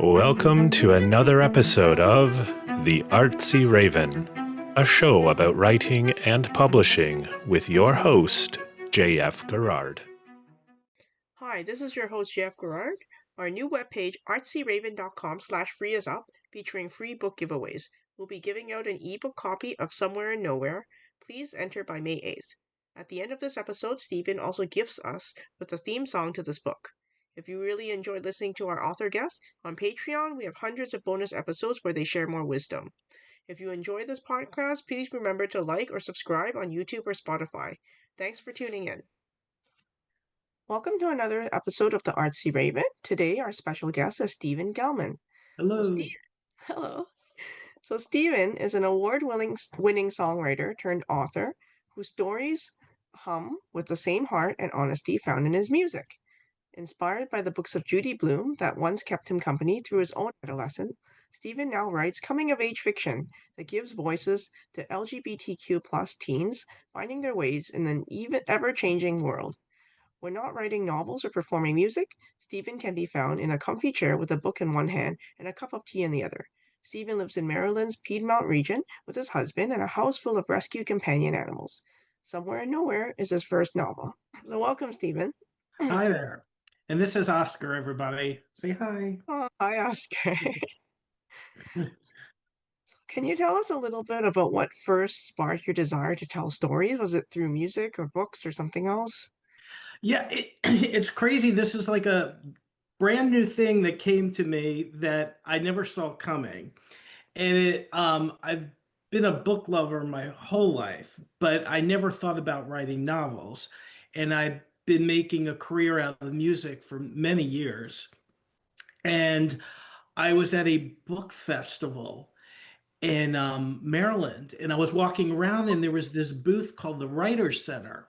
Welcome to another episode of The Artsy Raven, a show about writing and publishing with your host, J.F. Garrard. Hi, this is your host, Jeff Garrard. Our new webpage, artsyraven.com/free is up, featuring free book giveaways. We'll be giving out an ebook copy of Somewhere in Nowhere. Please enter by May 8th. At the end of this episode, Stephen also gifts us with a theme song to this book. If you really enjoyed listening to our author guests, on Patreon we have hundreds of bonus episodes where they share more wisdom. If you enjoy this podcast, please remember to like or subscribe on YouTube or Spotify. Thanks for tuning in. Welcome to another episode of the Artsy Raven. Today, our special guest is Stephen Gellman. Hello. Hello. So Stephen is an award-winning songwriter turned author whose stories hum with the same heart and honesty found in his music. Inspired by the books of Judy Blume that once kept him company through his own adolescence, Stephen now writes coming-of-age fiction that gives voices to LGBTQ plus teens finding their ways in an ever-changing world. When not writing novels or performing music, Stephen can be found in a comfy chair with a book in one hand and a cup of tea in the other. Stephen lives in Maryland's Piedmont region with his husband and a house full of rescued companion animals. Somewhere in Nowhere is his first novel. So welcome, Stephen. Hi there. And this is Oscar, everybody. Say hi. Oh, hi, Oscar. So can you tell us a little bit about what first sparked your desire to tell stories? Was it through music or books or something else? Yeah, it's crazy. This is like a brand new thing that came to me that I never saw coming. And I've been a book lover my whole life, but I never thought about writing novels. And I've been making a career out of music for many years. And I was at a book festival in Maryland, and I was walking around, and there was this booth called the Writers Center.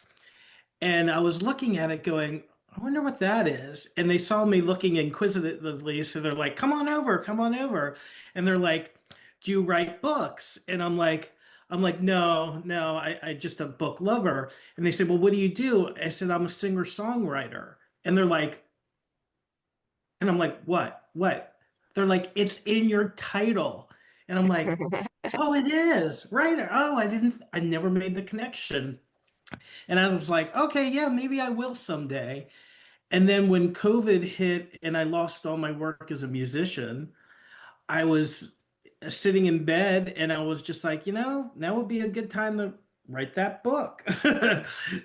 And I was looking at it going, I wonder what that is. And they saw me looking inquisitively. So they're like, come on over, come on over. And they're like, do you write books? And I'm like, no, no, I just a book lover. And they said, well, what do you do? I said, I'm a singer-songwriter. And they're like, and I'm like, what? What? They're like, it's in your title. And I'm like, oh, it is, writer. Oh, I never made the connection. And I was like, okay, yeah, maybe I will someday. And then when COVID hit and I lost all my work as a musician, I was sitting in bed and I was just like, now would be a good time to write that book.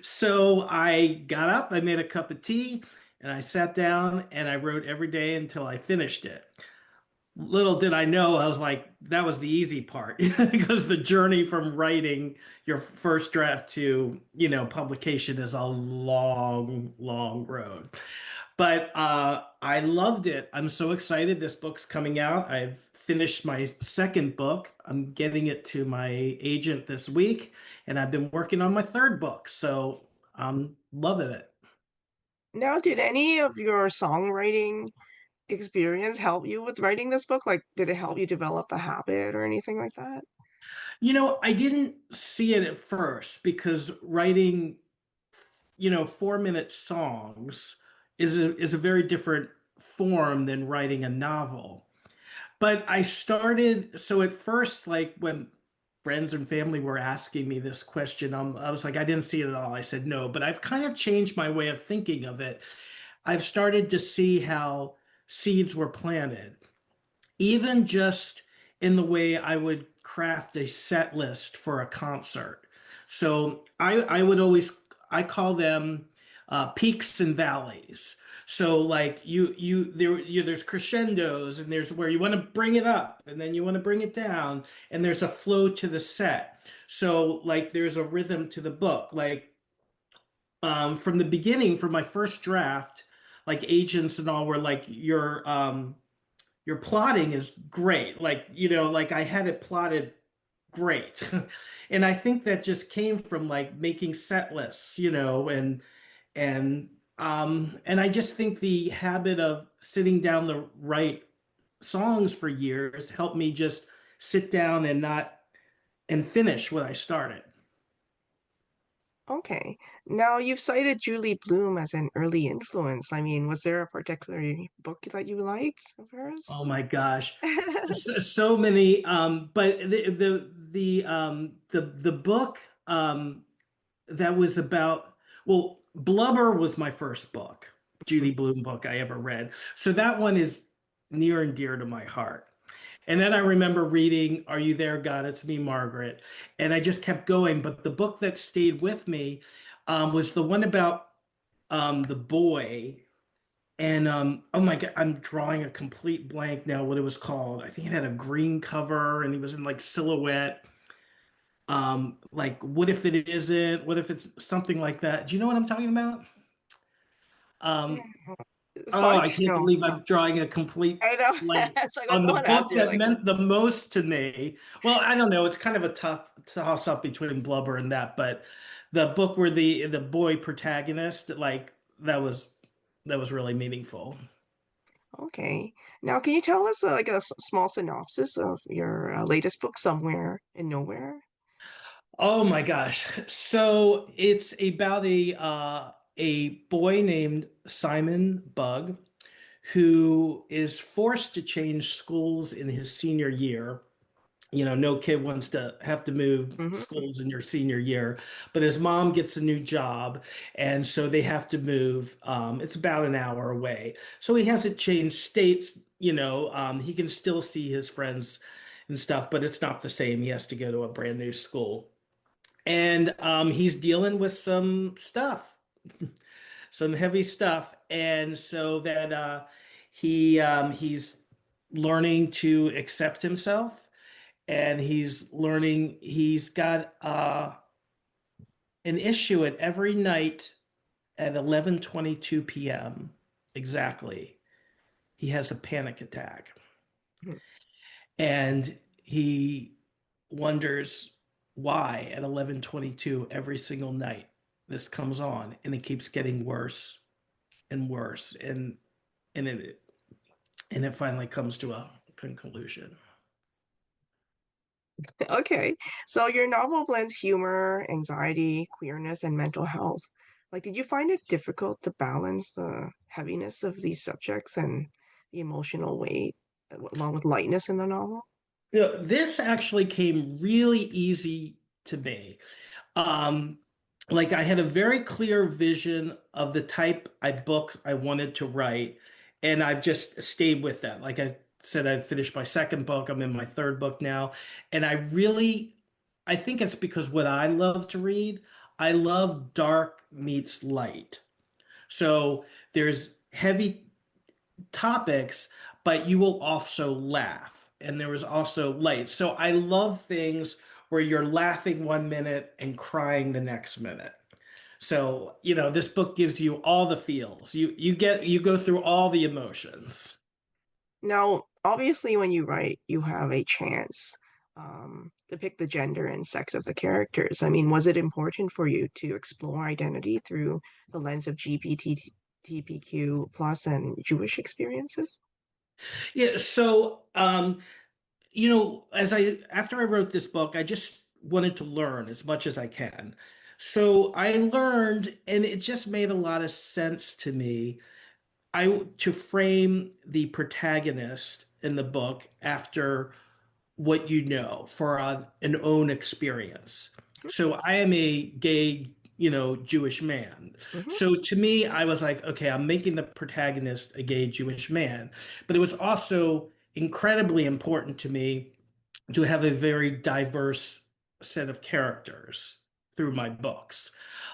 So I got up, I made a cup of tea, and I sat down and I wrote every day until I finished it. Little did I know, I was like, that was the easy part because the journey from writing your first draft to, publication is a long, long road. But I loved it. I'm so excited. This book's coming out. I've finished my second book. I'm getting it to my agent this week, and I've been working on my third book. So I'm loving it. Now, did any of your songwriting experience help you with writing this book? Like, did it help you develop a habit or anything like that? I didn't see it at first because writing, 4-minute songs is a very different form than writing a novel. But I started, so at first, like when friends and family were asking me this question, I was like, I didn't see it at all. I said no, but I've kind of changed my way of thinking of it. I've started to see how seeds were planted, even just in the way I would craft a set list for a concert. So I would always, I call them peaks and valleys. So like there's crescendos, and there's where you want to bring it up and then you want to bring it down, and there's a flow to the set. So like there's a rhythm to the book. Like from the beginning, from my first draft, like agents and all were like, your plotting is great. Like, like I had it plotted great. And I think that just came from like making set lists, and I just think the habit of sitting down to write songs for years helped me just sit down and not and finish what I started. Okay. Now you've cited Julie Blume as an early influence. I mean, was there a particular book that you liked of hers? Oh my gosh. So many but the book that was about, well, Blubber was my first book, Judy Blume book I ever read. So that one is near and dear to my heart. And then I remember reading Are You There, God? It's Me, Margaret. And I just kept going. But the book that stayed with me was the one about the boy. And oh my God, I'm drawing a complete blank now what it was called. I think it had a green cover and he was in like silhouette. Like what if it isn't? What if it's something like that? Do you know what I'm talking about? Yeah. Um, oh, Sorry? I can't No. believe I'm drawing a complete I know. blank It's like I on don't the want to ask book you that like meant the most to me. Well, I don't know. It's kind of a tough toss up between Blubber and that, but the book where the boy protagonist, like that was really meaningful. okay. Now, can you tell us like a small synopsis of your latest book, Somewhere in Nowhere? Oh my gosh. So it's about a boy named Simon Bug who is forced to change schools in his senior year. You know, no kid wants to have to move Mm-hmm. schools in your senior year, but his mom gets a new job, and so they have to move. It's about an hour away. So he hasn't changed states, you know, he can still see his friends and stuff, but it's not the same. He has to go to a brand new school and he's dealing with some stuff, some heavy stuff, and so that he's learning to accept himself, and he's learning he's got an issue at every night at 11:22 p.m. exactly. He has a panic attack, and he wonders why at 11:22 every single night this comes on and it keeps getting worse and worse and it finally comes to a conclusion. Okay. So your novel blends humor, anxiety, queerness, and mental health. Like, did you find it difficult to balance the heaviness of these subjects and the emotional weight along with lightness in the novel? You know, this actually came really easy to me. Um, like I had a very clear vision of the type of book I wanted to write, and I've just stayed with that. Like I said, I finished my second book. I'm in my third book now, and I think it's because what I love to read, I love dark meets light. So there's heavy topics, but you will also laugh. And there was also light. So I love things where you're laughing one minute and crying the next minute. So, you know, this book gives you all the feels. You go through all the emotions. Now, obviously, when you write, you have a chance to pick the gender and sex of the characters. I mean, was it important for you to explore identity through the lens of LGBTQ plus and Jewish experiences? Yeah, so you know, as I after I wrote this book, I just wanted to learn as much as I can. So I learned, and it just made a lot of sense to me to frame the protagonist in the book after what you know for an own experience. So I am a gay, you know, Jewish man. Mm-hmm. So to me, I was like, okay, I'm making the protagonist a gay Jewish man. But it was also incredibly important to me to have a very diverse set of characters through my books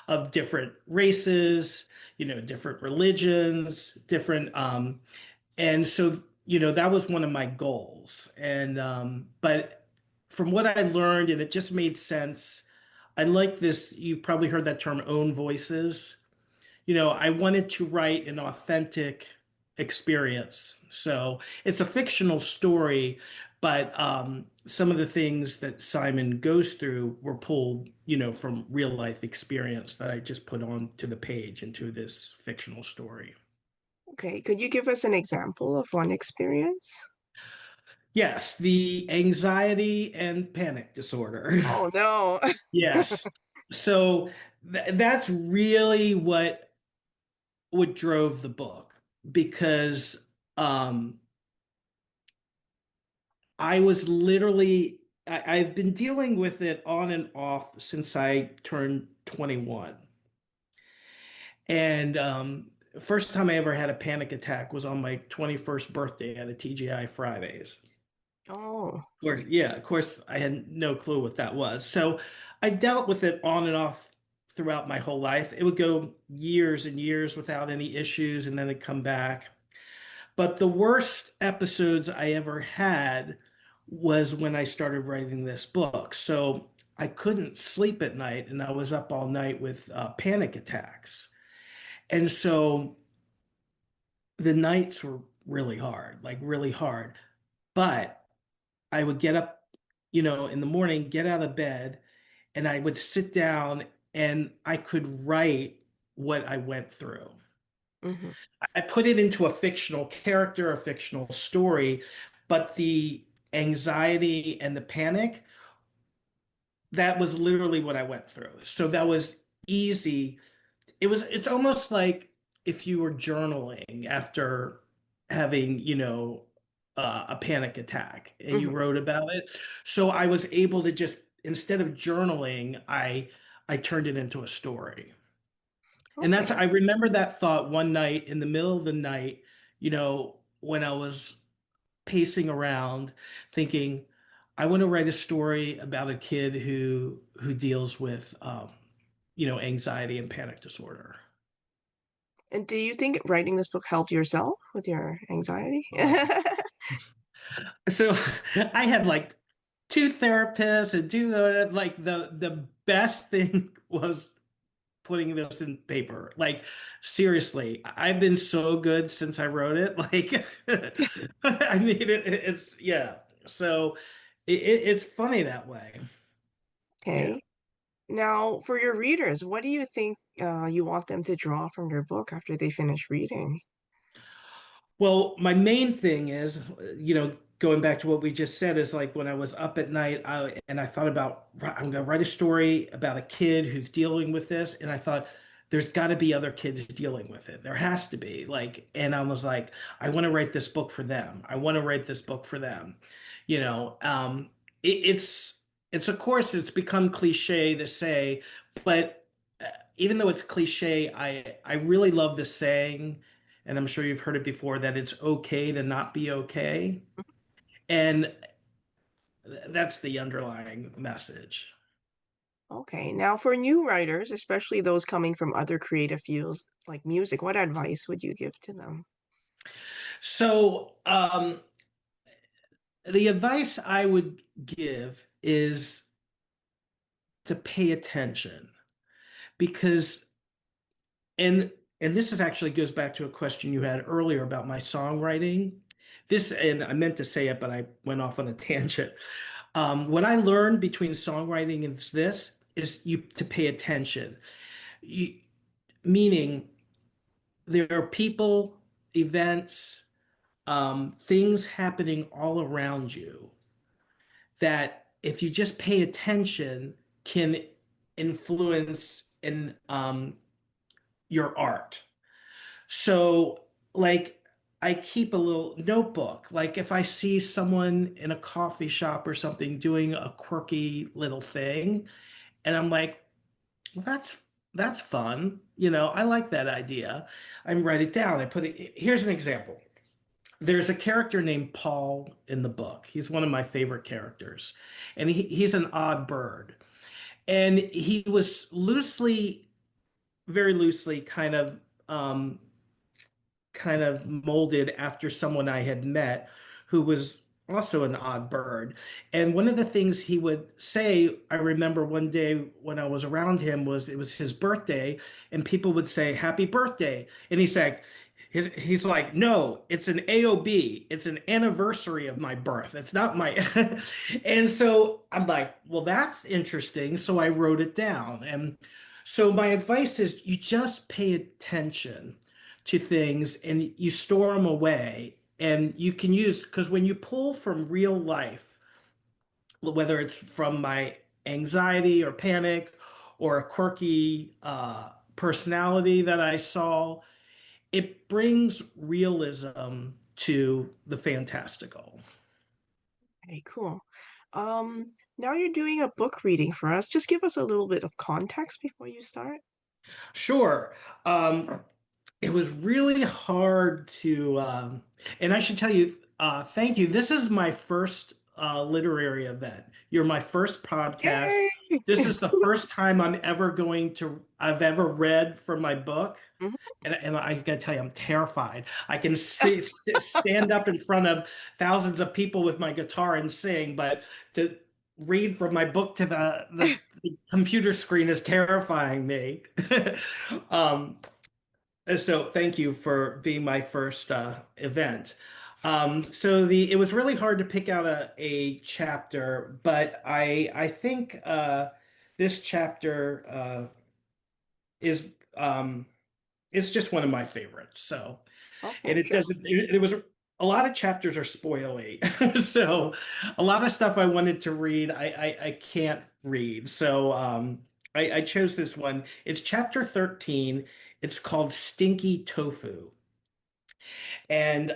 of different races, you know, different religions, different and so, you know, that was one of my goals. And but from what I learned, and it just made sense, I like this, you've probably heard that term own voices. You know, I wanted to write an authentic experience. So it's a fictional story, but some of the things that Simon goes through were pulled, you know, from real life experience that I just put on to the page into this fictional story. Okay, could you give us an example of one experience? Yes, the anxiety and panic disorder. Oh no. Yes. So That's really what drove the book because um, I was literally I've been dealing with it on and off since I turned 21. And first time I ever had a panic attack was on my 21st birthday at a TGI Fridays. Oh. Or yeah, of course I had no clue what that was. So I dealt with it on and off throughout my whole life. It would go years and years without any issues and then it'd come back. But the worst episodes I ever had was when I started writing this book. So I couldn't sleep at night and I was up all night with panic attacks. And so the nights were really hard, like really hard. But I would get up, in the morning, get out of bed, and I would sit down and I could write what I went through. Hmm. I put it into a fictional character, a fictional story, but the anxiety and the panic, that was literally what I went through. So that was easy. It's almost like if you were journaling after having, a panic attack and you Hmm. wrote about it. So I was able to just, instead of journaling, I turned it into a story. And Okay. I remember that thought one night in the middle of the night, when I was pacing around thinking, I want to write a story about a kid who deals with anxiety and panic disorder. And do you think writing this book helped yourself with your anxiety? Oh. So I had like two therapists and like the best thing was putting this in paper. Like seriously, I've been so good since I wrote it. Like I mean it's yeah. So it's funny that way. Yeah. Okay. Now, for your readers, what do you think you want them to draw from your book after they finish reading? Well, my main thing is, going back to what we just said, is like when I was up at night, and I thought about, I'm going to write a story about a kid who's dealing with this, and I thought there's got to be other kids dealing with it. There has to be, like, and I was like, I want to write this book for them. I want to write this book for them. You know, it's of course it's become cliche to say, but even though it's cliche, I really love the saying and I'm sure you've heard it before, that it's okay to not be okay. And that's the underlying message. Okay. Now, for new writers, especially those coming from other creative fields like music, what advice would you give to them? So, the advice I would give is to pay attention because, and and this is actually goes back to a question you had earlier about my songwriting. This, and I meant to say it, but I went off on a tangent. What I learned between songwriting and this is you to pay attention. You, meaning there are people, events, things happening all around you that if you just pay attention can influence in your art. So, like, I keep a little notebook. Like, if I see someone in a coffee shop or something doing a quirky little thing, and I'm like, well, that's fun. I like that idea. I write it down. I put it. Here's an example. There's a character named Paul in the book. He's one of my favorite characters, and he's an odd bird. And he was very loosely, kind of molded after someone I had met who was also an odd bird. And one of the things he would say, I remember one day when I was around him, was it was his birthday, and people would say, Happy birthday. And he's like, no, it's an AOB. It's an anniversary of my birth. It's not my. And so I'm like, well, that's interesting. So I wrote it down. And so my advice is you just pay attention to things and you store them away. And you can use, because when you pull from real life, whether it's from my anxiety or panic, or a quirky personality that I saw. It brings realism to the fantastical. Very cool. Now you're doing a book reading for us. Just give us a little bit of context before you start. Sure. Um, it was really hard to, and I should tell you, thank you. This is my first literary event. You're my first podcast. Yay! This is the first time I've ever read from my book. Mhm. And I gotta tell you, I'm terrified. I can stand up in front of thousands of people with my guitar and sing, but to read from my book to the computer screen is terrifying me. um, so thank you for being my first event. It was really hard to pick out a chapter, but I think this chapter is it's just one of my favorites. So, and Okay, it good. doesn't. It was a lot of chapters are spoilery, so a lot of stuff I wanted to read I can't read. So I chose this one. It's chapter 13. It's called Stinky Tofu, and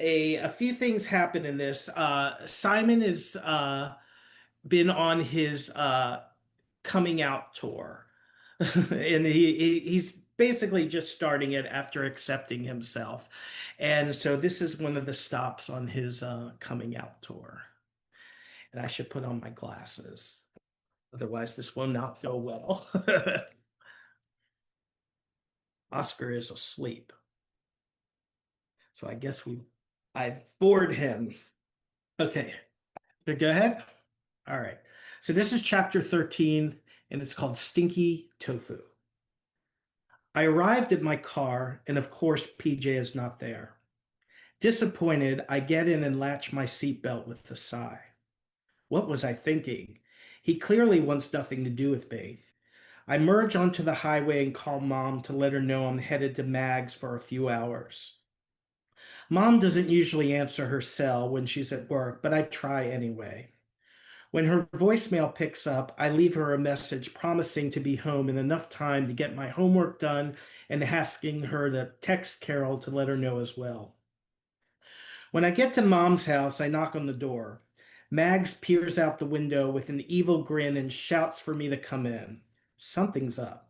a few things happen in this. Simon has been on his coming out tour. And he's basically just starting it after accepting himself. And so this is one of the stops on his coming out tour. And I should put on my glasses. Otherwise, this will not go well. Oscar is asleep. So I guess I've bored him. Okay, so go ahead. All right. So this is chapter 13, and it's called Stinky Tofu. I arrived at my car, and of course, PJ is not there. Disappointed, I get in and latch my seatbelt with a sigh. What was I thinking? He clearly wants nothing to do with me. I merge onto the highway and call Mom to let her know I'm headed to Mag's for a few hours. Mom doesn't usually answer her cell when she's at work, but I try anyway. When her voicemail picks up, I leave her a message promising to be home in enough time to get my homework done and asking her to text Carol to let her know as well. When I get to Mom's house, I knock on the door. Mags peers out the window with an evil grin and shouts for me to come in. Something's up.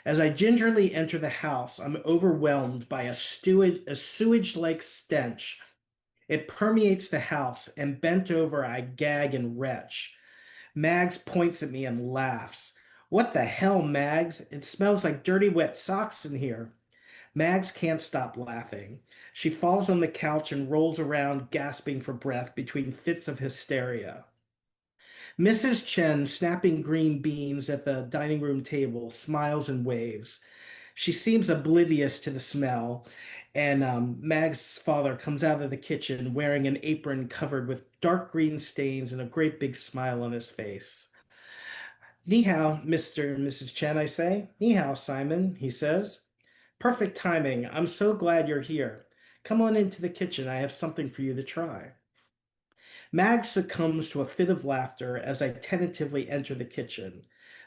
As I gingerly enter the house, I'm overwhelmed by a sewage-like stench. It permeates the house, and bent over, I gag and retch. Mags points at me and laughs. What the hell, Mags? It smells like dirty wet socks in here. Mags can't stop laughing. She falls on the couch and rolls around, gasping for breath between fits of hysteria. Mrs. Chen, snapping green beans at the dining room table, smiles and waves. She seems oblivious to the smell, and Mag's father comes out of the kitchen wearing an apron covered with dark green stains and a great big smile on his face. Ni hao, Mr. and Mrs. Chen, I say. Ni hao, Simon, he says. Perfect timing. I'm so glad you're here. Come on into the kitchen. I have something for you to try. Mag succumbs to a fit of laughter as I tentatively enter the kitchen.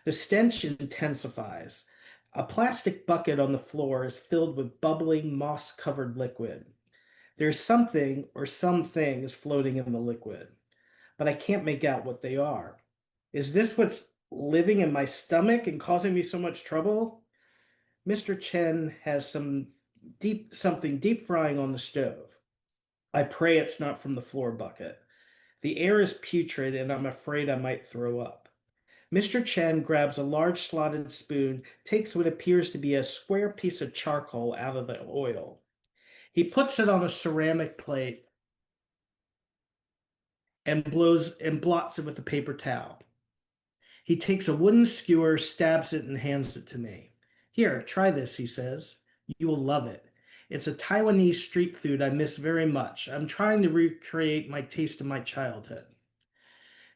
The stench intensifies. A plastic bucket on the floor is filled with bubbling, moss covered liquid. There's something or some things floating in the liquid, but I can't make out what they are. Is this what's living in my stomach and causing me so much trouble? Mr. Chen has something deep frying on the stove. I pray it's not from the floor bucket. The air is putrid, and I'm afraid I might throw up. Mr. Chen grabs a large slotted spoon, takes what appears to be a square piece of charcoal out of the oil. He puts it on a ceramic plate and blots it with a paper towel. He takes a wooden skewer, stabs it, and hands it to me. Here, try this, he says. You will love it. It's a Taiwanese street food I miss very much. I'm trying to recreate my taste of my childhood.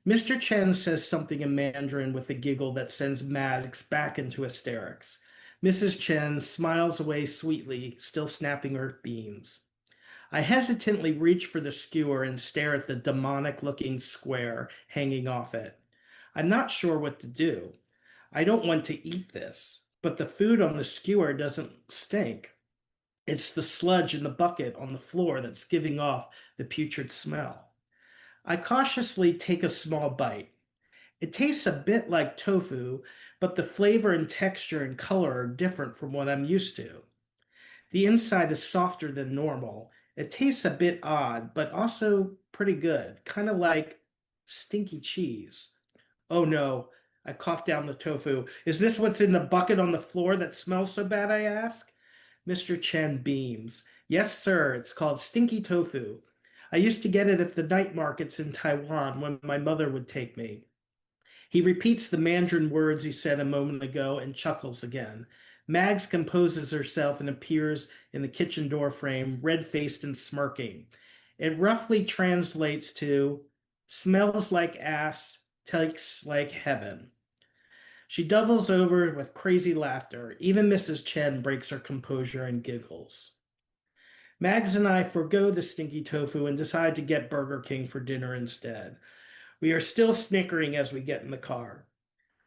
Mr. Chen says something in Mandarin with a giggle that sends Maddox back into hysterics. Mrs. Chen smiles away sweetly, still snapping her beans. I hesitantly reach for the skewer and stare at the demonic looking square hanging off it. I'm not sure what to do. I don't want to eat this, but the food on the skewer doesn't stink. It's the sludge in the bucket on the floor that's giving off the putrid smell. I cautiously take a small bite. It tastes a bit like tofu, but the flavor and texture and color are different from what I'm used to. The inside is softer than normal. It tastes a bit odd, but also pretty good, kind of like stinky cheese. Oh no, I coughed down the tofu. Is this what's in the bucket on the floor that smells so bad? I ask. Mr. Chen beams. Yes, sir, it's called stinky tofu. I used to get it at the night markets in Taiwan when my mother would take me. He repeats the Mandarin words he said a moment ago and chuckles again. Mags composes herself and appears in the kitchen door frame, red-faced and smirking. It roughly translates to smells like ass, tastes like heaven. She doubles over with crazy laughter. Even Mrs. Chen breaks her composure and giggles. Mags and I forgo the stinky tofu and decide to get Burger King for dinner instead. We are still snickering as we get in the car.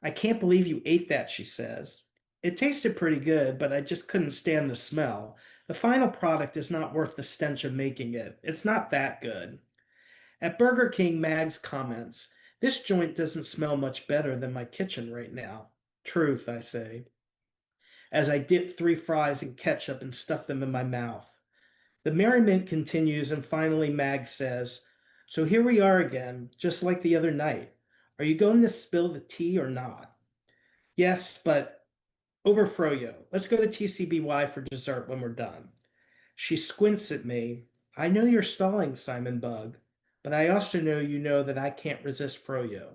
I can't believe you ate that, she says. It tasted pretty good, but I just couldn't stand the smell. The final product is not worth the stench of making it. It's not that good. At Burger King, Mags comments, this joint doesn't smell much better than my kitchen right now. Truth, I say, as I dip 3 fries in ketchup and stuff them in my mouth. The merriment continues, and finally Mags says, so here we are again, just like the other night. Are you going to spill the tea or not? Yes, but over froyo. Let's go to TCBY for dessert when we're done. She squints at me. I know you're stalling, Simon Bug, but I also know you know that I can't resist froyo.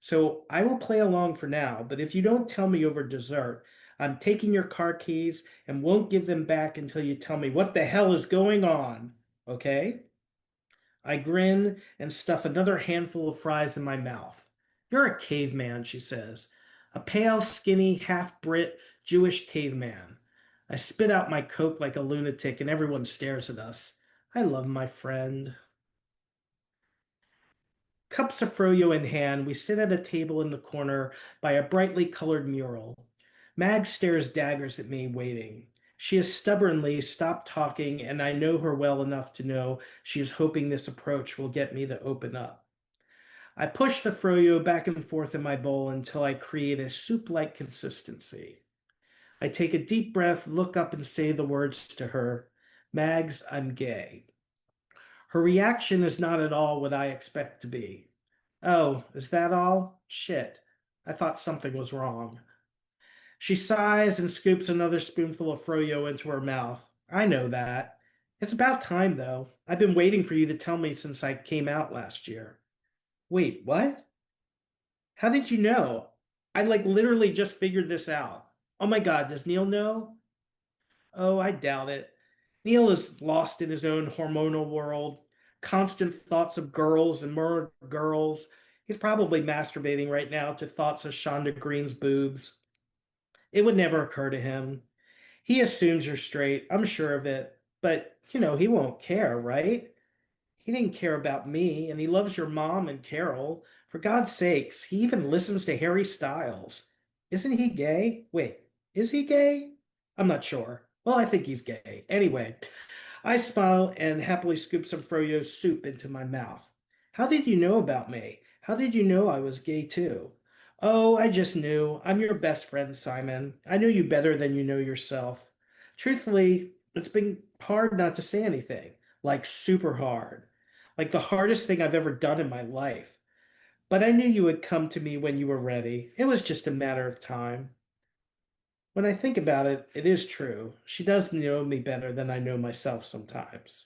So I will play along for now, but if you don't tell me over dessert, I'm taking your car keys and won't give them back until you tell me what the hell is going on. Okay? I grin and stuff another handful of fries in my mouth. You're a caveman, she says. A pale, skinny, half-Brit Jewish caveman. I spit out my Coke like a lunatic and everyone stares at us. I love my friend. Cups of froyo in hand, we sit at a table in the corner by a brightly colored mural. Mag stares daggers at me, waiting. She has stubbornly stopped talking, and I know her well enough to know she is hoping this approach will get me to open up. I push the froyo back and forth in my bowl until I create a soup-like consistency. I take a deep breath, look up, and say the words to her. Mags, I'm gay. Her reaction is not at all what I expect to be. Oh, is that all? Shit. I thought something was wrong. She sighs and scoops another spoonful of froyo into her mouth. I know that. It's about time, though. I've been waiting for you to tell me since I came out last year. Wait, what? How did you know? I literally just figured this out. Oh my God, does Neil know? Oh, I doubt it. Neil is lost in his own hormonal world, constant thoughts of girls and more girls. He's probably masturbating right now to thoughts of Shonda Green's boobs. It would never occur to him. He assumes you're straight, I'm sure of it, but he won't care, right? He didn't care about me, and he loves your mom and Carol. For God's sakes, he even listens to Harry Styles. Isn't he gay? Wait, is he gay? I'm not sure. Well, I think he's gay. Anyway, I smile and happily scoop some froyo soup into my mouth. How did you know about me? How did you know I was gay too? Oh, I just knew. I'm your best friend, Simon. I know you better than you know yourself. Truthfully, it's been hard not to say anything. Like super hard. Like the hardest thing I've ever done in my life. But I knew you would come to me when you were ready. It was just a matter of time. When I think about it, it is true. She does know me better than I know myself sometimes.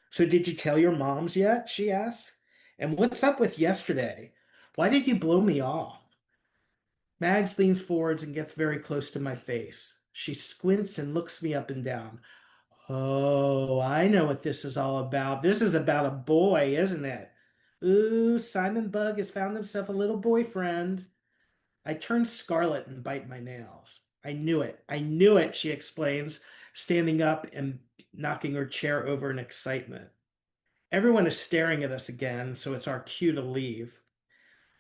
So did you tell your moms yet? She asks. And what's up with yesterday? Why did you blow me off? Mags leans forwards and gets very close to my face. She squints and looks me up and down. Oh, I know what this is all about. This is about a boy, isn't it? Ooh, Simon Bug has found himself a little boyfriend. I turn scarlet and bite my nails. I knew it. I knew it, she explains, standing up and knocking her chair over in excitement. Everyone is staring at us again, so it's our cue to leave.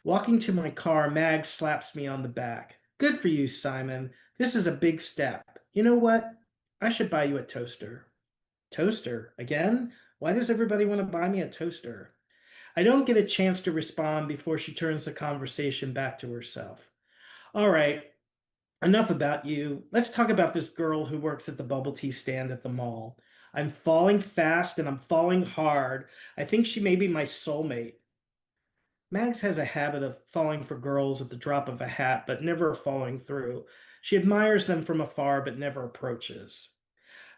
Walking to my car, Mag slaps me on the back. Good for you, Simon. This is a big step. You know what? I should buy you a toaster. Toaster? Again? Why does everybody want to buy me a toaster? I don't get a chance to respond before she turns the conversation back to herself. All right, enough about you. Let's talk about this girl who works at the bubble tea stand at the mall. I'm falling fast and I'm falling hard. I think she may be my soulmate. Mags has a habit of falling for girls at the drop of a hat, but never following through. She admires them from afar, but never approaches.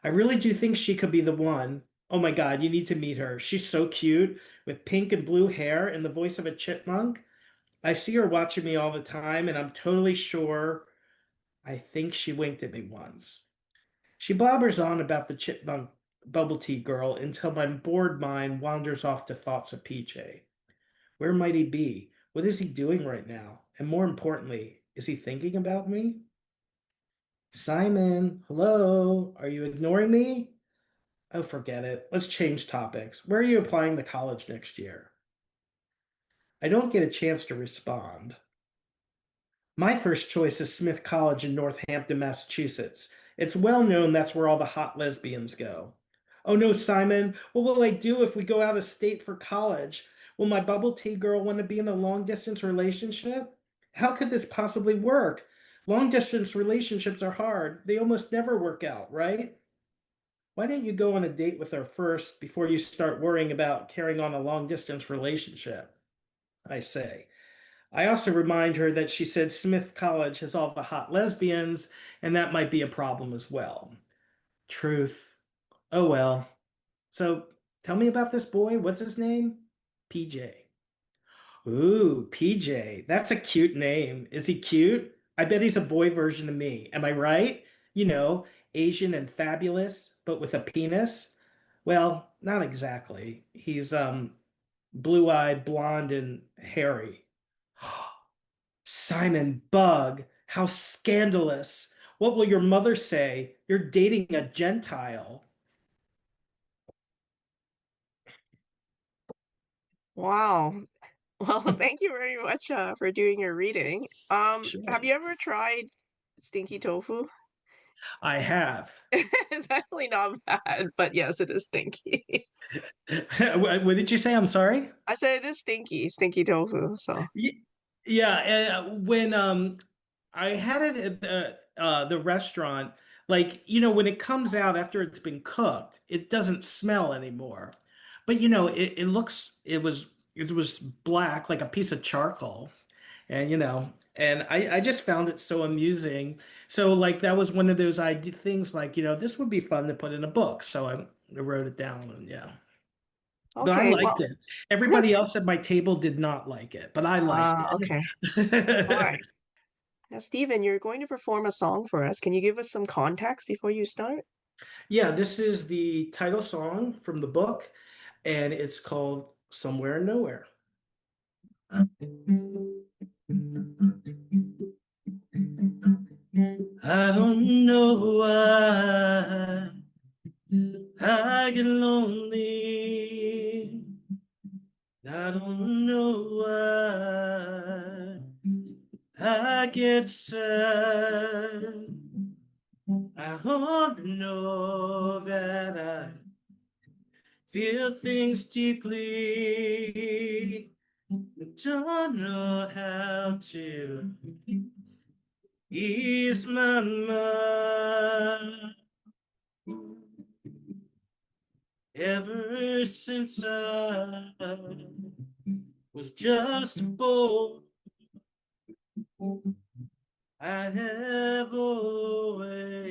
I really do think she could be the one. Oh my God, you need to meet her. She's so cute, with pink and blue hair and the voice of a chipmunk. I see her watching me all the time, and I'm totally sure I think she winked at me once. She blabbers on about the chipmunk bubble tea girl until my bored mind wanders off to thoughts of PJ. Where might he be? What is he doing right now? And more importantly, is he thinking about me? Simon, hello? Are you ignoring me? Oh, forget it. Let's change topics. Where are you applying to college next year? I don't get a chance to respond. My first choice is Smith College in Northampton, Massachusetts. It's well known that's where all the hot lesbians go. Oh no, Simon, what will I do if we go out of state for college? Will my bubble tea girl want to be in a long distance relationship? How could this possibly work? Long distance relationships are hard. They almost never work out, right? Why don't you go on a date with her first before you start worrying about carrying on a long distance relationship? I say. I also remind her that she said Smith College has all the hot lesbians, and that might be a problem as well. Truth. Oh well. So tell me about this boy. What's his name? PJ. Ooh, PJ. That's a cute name. Is he cute? I bet he's a boy version of me. Am I right? You know, Asian and fabulous, but with a penis. Well, not exactly. He's blue-eyed, blonde, and hairy. Simon Bug, how scandalous. What will your mother say? You're dating a Gentile. Wow. Well, thank you very much for doing your reading. Have Sure. you ever tried stinky tofu? I have. It's actually not bad, but yes, it is stinky. What did you say? I'm sorry? I said it is stinky tofu. So, Yeah, when I had it at the restaurant, like when it comes out after it's been cooked, it doesn't smell anymore. But it was black like a piece of charcoal. And I just found it so amusing. So like that was one of those idea things like, this would be fun to put in a book. So I wrote it down and yeah. But I okay, liked well, it. Everybody else at my table did not like it, but I liked okay, all it. right. Now, Stephen, you're going to perform a song for us. Can you give us some context before you start? Yeah, this is the title song from the book, and it's called Somewhere in Nowhere. I don't know why I get lonely. I don't know why I get sad. I only know that I feel things deeply. I don't know how to ease my mind. Ever since I was just a boy, I have always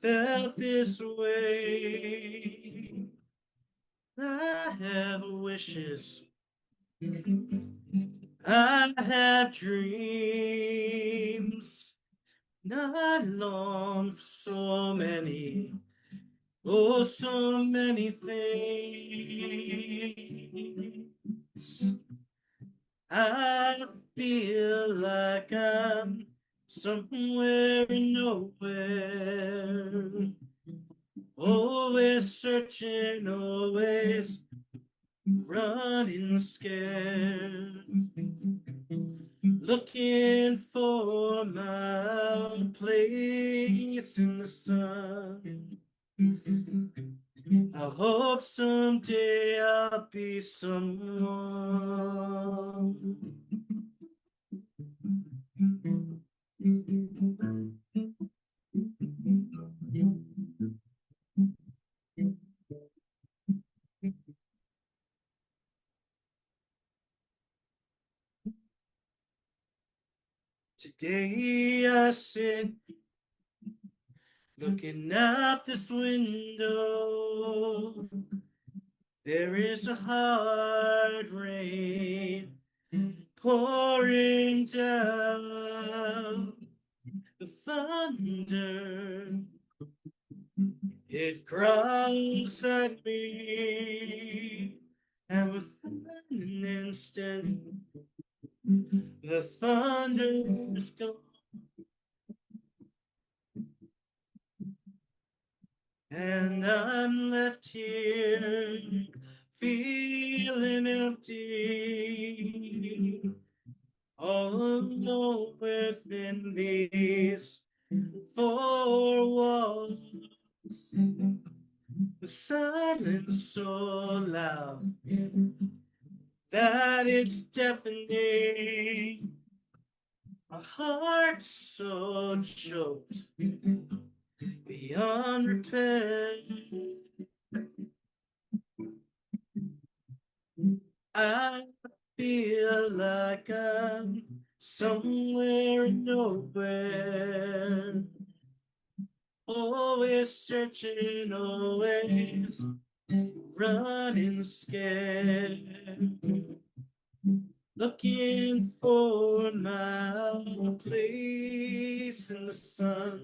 felt this way. I have wishes, I have dreams, not long for so many, oh, so many things. I feel like I'm somewhere in nowhere, always searching, always running scared, looking for my place in the sun. I hope someday I'll be someone. Today I sit looking out this window. There is a hard rain pouring down. The thunder, it growls at me, and within an instant, the thunder is gone. And I'm left here feeling empty, all alone within these four walls. The silence so loud that it's deafening. My heart so choked beyond repair. I feel like I'm somewhere in nowhere, always searching, always running scared, looking for my place in the sun.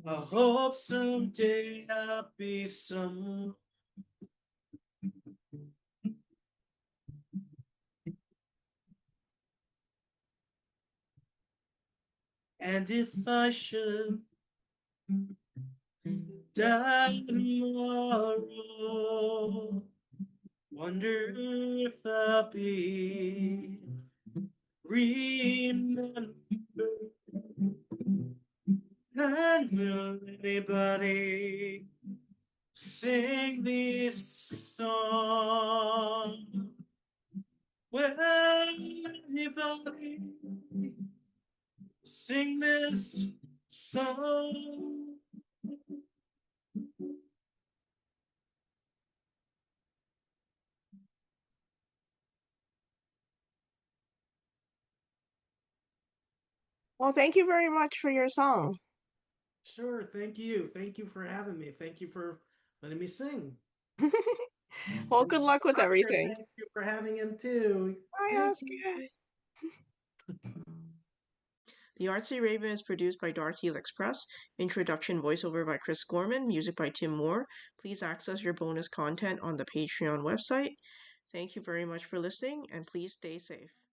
I hope someday I'll be someone. And if I should die tomorrow, wonder if I'll be remembered. And will anybody sing this song? Will anybody sing this song? Well, thank you very much for your song. Sure, thank you. Thank you for having me. Thank you for letting me sing. Well, good luck with Oscar, everything. thank you for having him too. Bye, Oscar. The Artsy Raven is produced by Dark Helix Press. Introduction voiceover by Chris Gorman. Music by Tim Moore. Please access your bonus content on the Patreon website. Thank you very much for listening, and please stay safe.